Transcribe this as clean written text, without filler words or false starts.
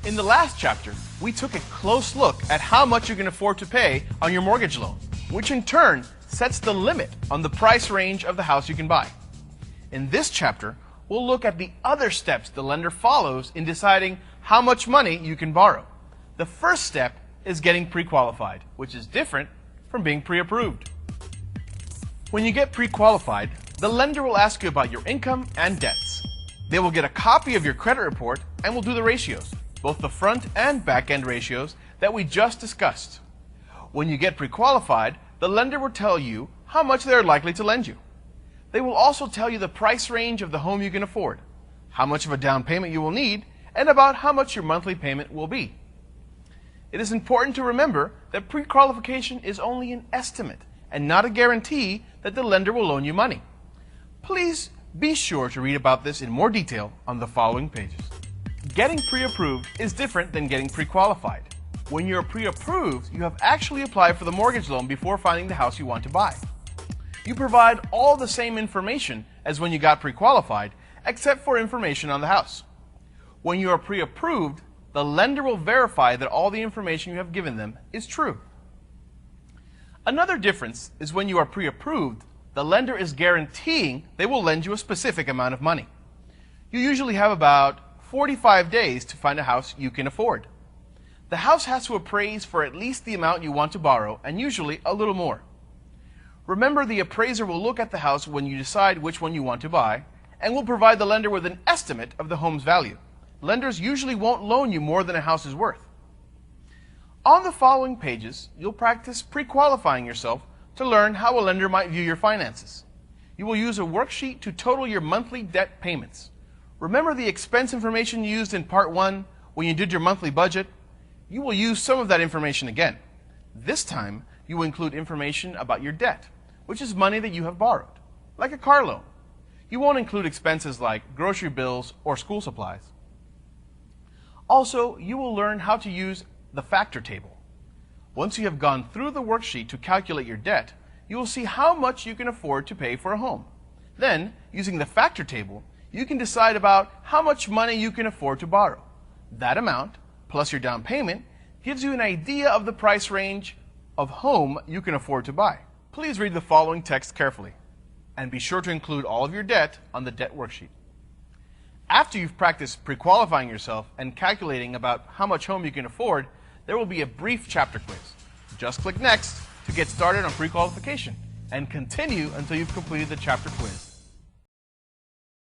In the last chapter, we took a close look at how much you can afford to pay on your mortgage loan, which in turn sets the limit on the price range of the house you can buy. In this chapter, we'll look at the other steps the lender follows in deciding how much money you can borrow. The first step is getting pre-qualified, which is different from being pre-approved. When you get pre-qualified, the lender will ask you about your income and debts. They will get a copy of your credit report and will do the ratios, both the front and back end ratios that we just discussed. When you get pre-qualified, the lender will tell you how much they are likely to lend you. They will also tell you the price range of the home you can afford, how much of a down payment you will need, and about how much your monthly payment will be. It is important to remember that pre-qualification is only an estimate and not a guarantee that the lender will loan you money. Please be sure to read about this in more detail on the following pages. Getting pre-approved is different than getting pre-qualified. When you're pre-approved, you have actually applied for the mortgage loan before finding the house you want to buy. You provide all the same information as when you got pre-qualified, except for information on the house. When you are pre-approved, the lender will verify that all the information you have given them is true. Another difference is when you are pre-approved, the lender is guaranteeing they will lend you a specific amount of money. You usually have about 45 days to find a house you can afford. The house has to appraise for at least the amount you want to borrow, and usually a little more. Remember, the appraiser will look at the house when you decide which one you want to buy, and will provide the lender with an estimate of the home's value. Lenders usually won't loan you more than a house is worth. On the following pages, you'll practice pre-qualifying yourself to learn how a lender might view your finances. You will use a worksheet to total your monthly debt payments. Remember the expense information you used in Part 1 when you did your monthly budget? You will use some of that information again. This time, you will include information about your debt, which is money that you have borrowed, like a car loan. You won't include expenses like grocery bills or school supplies. Also, you will learn how to use the factor table. Once you have gone through the worksheet to calculate your debt, you will see how much you can afford to pay for a home. Then, using the factor table, you can decide about how much money you can afford to borrow. That amount, plus your down payment, gives you an idea of the price range of home you can afford to buy. Please read the following text carefully, and be sure to include all of your debt on the debt worksheet. After you've practiced pre-qualifying yourself and calculating about how much home you can afford, there will be a brief chapter quiz. Just click Next to get started on pre-qualification, and continue until you've completed the chapter quiz.